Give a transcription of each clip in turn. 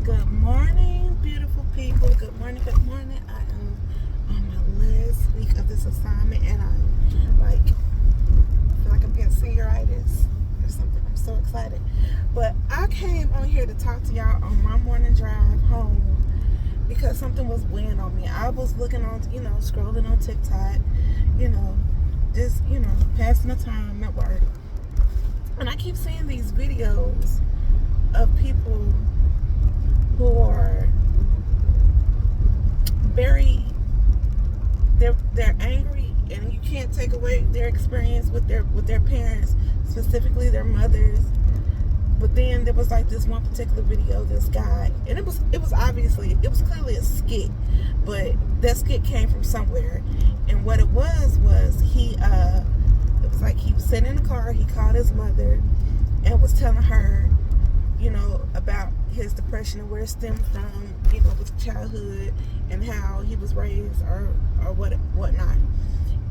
Good morning, beautiful people. Good morning, good morning. I am on my last week of this assignment and I feel like I'm getting senioritis or something. I'm so excited. But I came on here to talk to y'all on my morning drive home because something was weighing on me. I was looking on, scrolling on TikTok, just, passing the time at work. And I keep seeing these videos of people who are they're angry, and you can't take away their experience with their parents, specifically their mothers. But then there was like this one particular video, this guy, and it was clearly a skit, but that skit came from somewhere. And what it was it was like he was sitting in the car, he called his mother and was telling her, about his depression and where it stemmed from, with childhood and how he was raised or whatnot.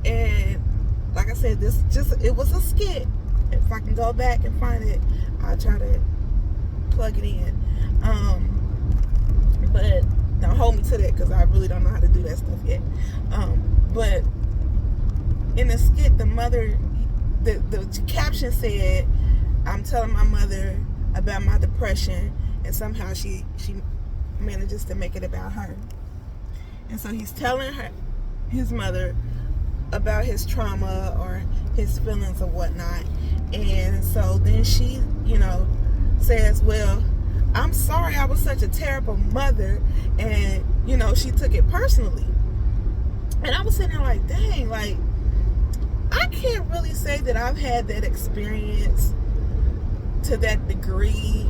And like I said, it was a skit. If I can go back and find it, I'll try to plug it in. But don't hold me to that because I really don't know how to do that stuff yet. But in the skit, the mother, the caption said, "I'm telling my mother about my depression," and somehow she manages to make it about her. And so he's telling his mother about his trauma or his feelings or whatnot. And so then she, says, "Well, I'm sorry I was such a terrible mother," and she took it personally. And I was sitting there like, dang, like I can't really say that I've had that experience to that degree.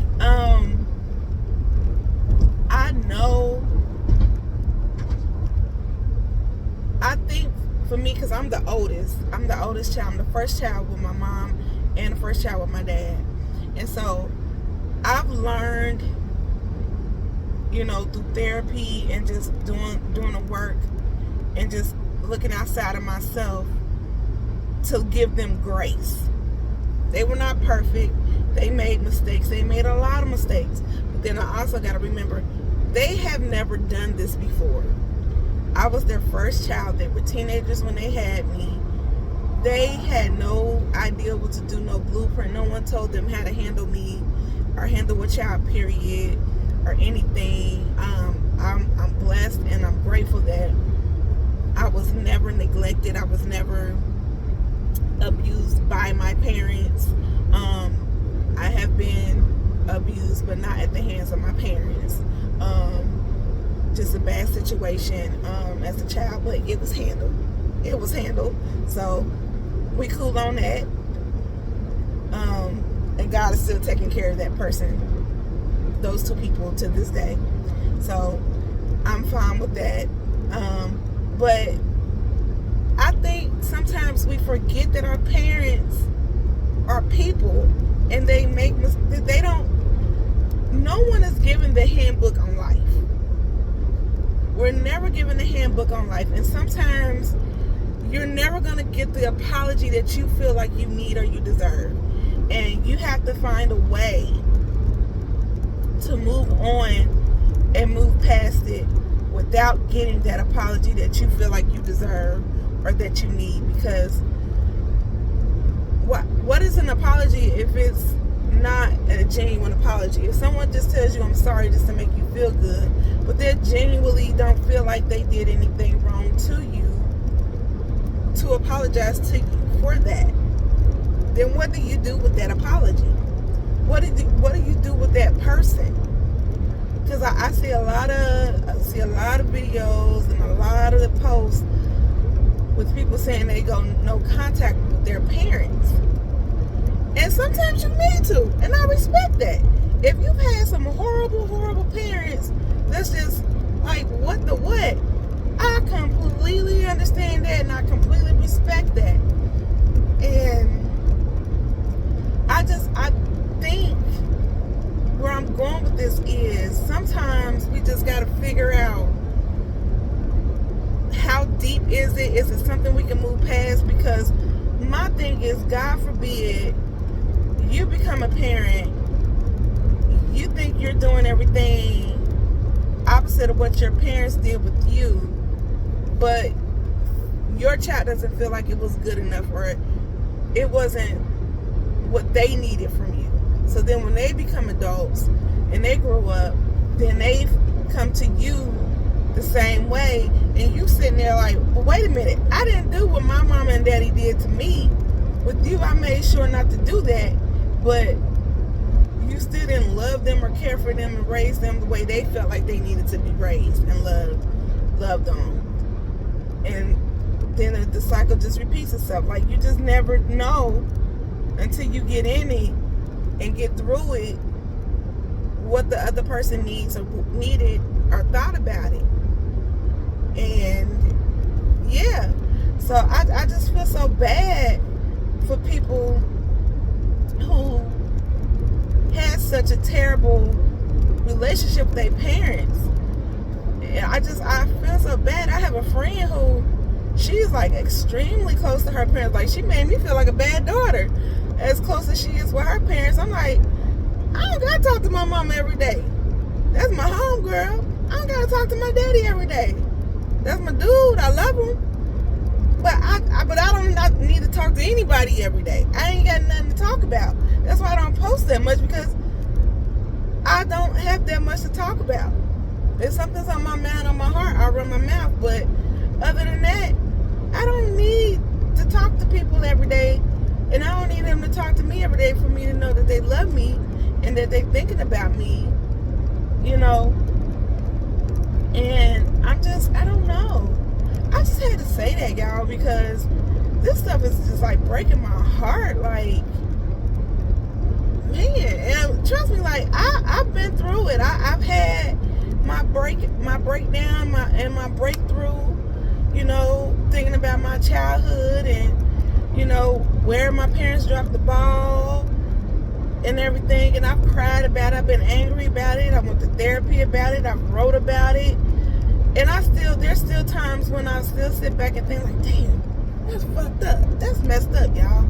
I think for me, because I'm the oldest child. I'm the first child with my mom and the first child with my dad. And so I've learned, through therapy and just doing the work and just looking outside of myself to give them grace. They were not perfect. They made mistakes. They made a lot of mistakes. But then I also got to remember, they have never done this before. I was their first child. They were teenagers when they had me. They had no idea what to do, no blueprint. No one told them how to handle me or handle a child, period, or anything. I'm blessed and I'm grateful that I was never neglected. I was never abused by my parents. I have been abused, but not at the hands of my parents. Just a bad situation as a child, but it was handled. So we cool on that. And God is still taking care of that person, those two people, to this day. So I'm fine with that. But I think sometimes we forget that our parents are people, and they make mistakes. No one is given the handbook on life. We're never given the handbook on life, and sometimes you're never going to get the apology that you feel like you need or you deserve. And you have to find a way to move on and move past it without getting that apology that you feel like you deserve or that you need. Because what is an apology if it's not a genuine apology? If someone just tells you I'm sorry just to make you feel good, but they genuinely don't feel like they did anything wrong to you, to apologize to you for that, then what do you do with that apology? What do you do with that person? Because I see a lot of videos and a lot of the posts with people saying they go no contact with their parents. And sometimes you need to, and I respect that. If you've had some horrible, horrible parents, that's just like, what? I completely understand that, and I completely respect that. And I think where I'm going with this is sometimes we just got to figure out, how deep is it? Is it something we can move past? Because my thing is, God forbid, you become a parent, you think you're doing everything opposite of what your parents did with you, but your child doesn't feel like it was good enough, or it wasn't what they needed from you. So then when they become adults and they grow up, then they come to you the same way, and you sitting there like, well, wait a minute, I didn't do what my mama and daddy did to me. With you, I made sure not to do that, but you still didn't love them or care for them and raise them the way they felt like they needed to be raised and loved on. And then the cycle just repeats itself. Like, you just never know until you get in it and get through it what the other person needs or needed or thought about it. And yeah, so I just feel so bad for people who had such a terrible relationship with their parents. I feel so bad. I have a friend who, she's like extremely close to her parents. Like, she made me feel like a bad daughter, as close as she is with her parents. I'm like, I don't gotta talk to my mama every day. That's my homegirl. I don't gotta talk to my daddy every day. That's my dude. I love him. But I don't need to talk to anybody every day. I ain't got nothing to talk about. That's why I don't post that much, because I don't have that much to talk about. If something's on my mind, on my heart, I'll run my mouth. But other than that, I don't need to talk to people every day. And I don't need them to talk to me every day for me to know that they love me and that they're thinking about me, you know. And I don't know. I just had to say that, y'all, because this stuff is just like breaking my heart. Like, man, and trust me, like, I've been through it. I've had my breakdown, my breakthrough, you know, thinking about my childhood and, you know, where my parents dropped the ball and everything. And I've cried about it. I've been angry about it. I went to therapy about it. I've wrote about it. And there's still times when I still sit back and think like, damn, that's fucked up. That's messed up, y'all.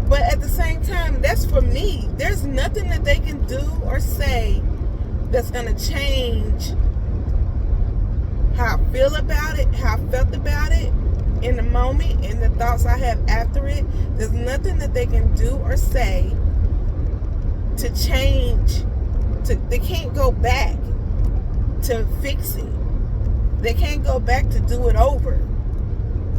But at the same time, that's for me. There's nothing that they can do or say that's going to change how I feel about it, how I felt about it in the moment, and the thoughts I have after it. There's nothing that they can do or say to change. They can't go back to fix it. They can't go back to do it over.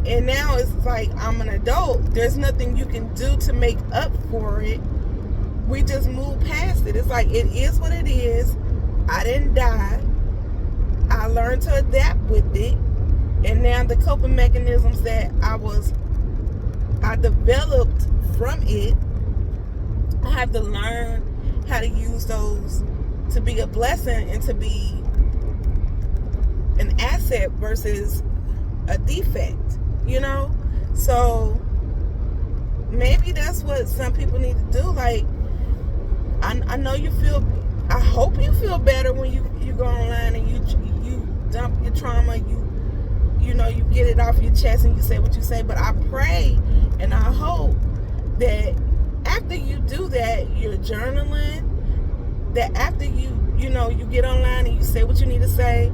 And now it's like, I'm an adult. There's nothing you can do to make up for it. We just move past it. It's like, it is what it is. I didn't die. I learned to adapt with it. And now the coping mechanisms that I developed from it, I have to learn how to use those to be a blessing and to be an asset versus a defect, you know? So maybe that's what some people need to do. Like, I know I hope you feel better when you go online and you dump your trauma, you know, you get it off your chest and you say what you say. But I pray and I hope that after you do that, you're journaling, that after you get online and you say what you need to say.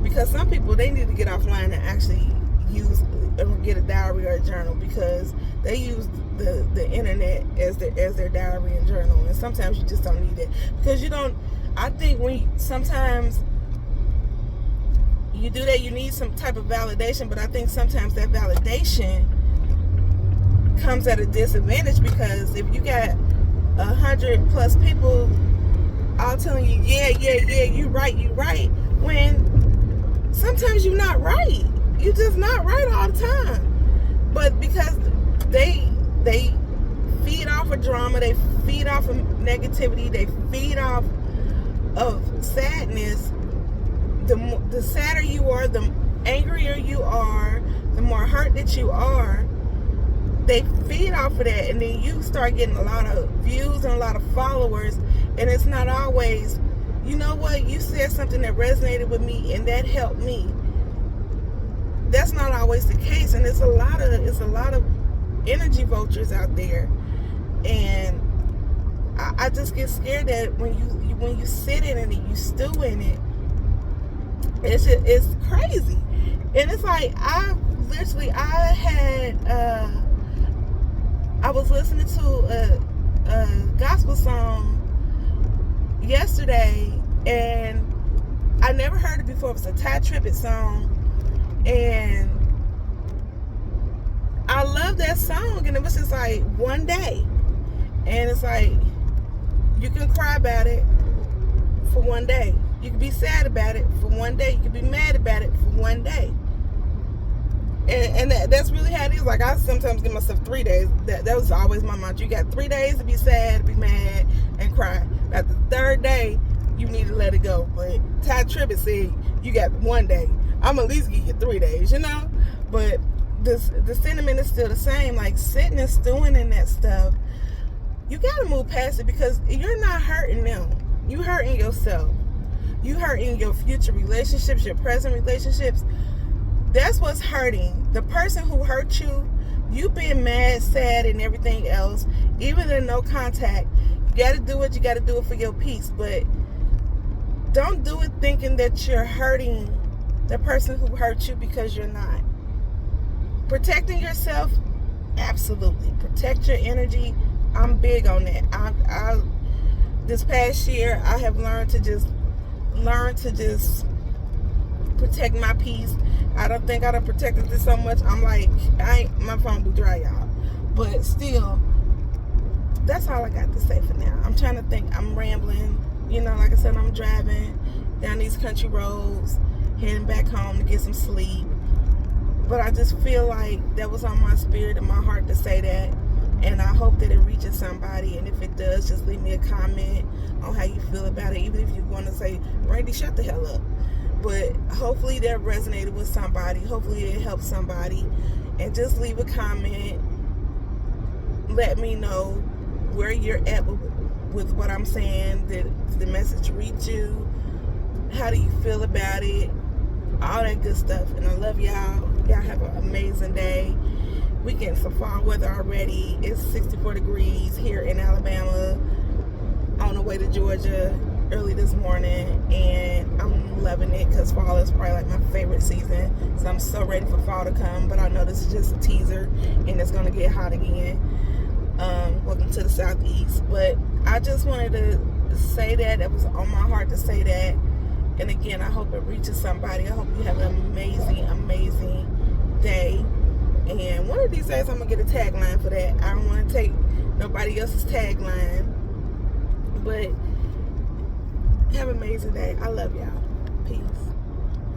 Because some people, they need to get offline and actually use or get a diary or a journal, because they use the internet as their diary and journal. And sometimes you just don't need it, because I think sometimes you do that, you need some type of validation. But I think sometimes that validation comes at a disadvantage, because if you got 100+ people all telling you, yeah, you right, when sometimes you're not right. You're just not right all the time. But because they feed off of drama, they feed off of negativity, they feed off of sadness, the sadder you are, the angrier you are, the more hurt that you are, they feed off of that. And then you start getting a lot of views and a lot of followers. And it's not always, you know what, you said something that resonated with me and that helped me. That's not always the case. And it's a lot of energy vultures out there. And I just get scared that when you sit in it and you stew in it, It's crazy. And it's like I was listening to a gospel song yesterday, and I never heard it before. It was a Ty Tribbett song, and I love that song. And it was just like one day, and it's like you can cry about it for one day. You can be sad about it for one day. You can be mad about it for one day. And that's really how it is. Like, I sometimes give myself 3 days. That was always my mantra. You got 3 days to be sad, be mad, and cry. At the third day, you need to let it go. But Ty Tribbett said you got 1 day. I'm at least give you 3 days, you know? But the sentiment is still the same. Like, sitting and stewing in that stuff, you got to move past it, because you're not hurting them. You hurting yourself. You hurting your future relationships, your present relationships. That's what's hurting. The person who hurt you, you being mad, sad, and everything else, even in no contact, you got to do what you got to do for your peace. But don't do it thinking that you're hurting the person who hurt you, because you're not. Protecting yourself, absolutely. Protect your energy. I'm big on that. I this past year, I have learned to just protect my peace. I don't think I done protected this so much. I'm like, my phone be dry, y'all. But still, that's all I got to say for now. I'm trying to think. I'm rambling. You know, like I said, I'm driving down these country roads, heading back home to get some sleep. But I just feel like that was on my spirit and my heart to say that. And I hope that it reaches somebody. And if it does, just leave me a comment on how you feel about it. Even if you want to say, Randy, shut the hell up. But hopefully that resonated with somebody. Hopefully it helped somebody. And just leave a comment. Let me know where you're at with what I'm saying. Did the message reach you? How do you feel about it? All that good stuff. And I love y'all. Y'all have an amazing day. We getting some fall weather already. It's 64 degrees here in Alabama. On the way to Georgia early this morning, and I'm loving it, because fall is probably like my favorite season. So I'm so ready for fall to come. But I know this is just a teaser, and it's gonna get hot again. Welcome to the Southeast. But I just wanted to say that. It was on my heart to say that. And again, I hope it reaches somebody. I hope you have an amazing, amazing day. And one of these days, I'm going to get a tagline for that. I don't want to take nobody else's tagline. But have an amazing day. I love y'all. Peace.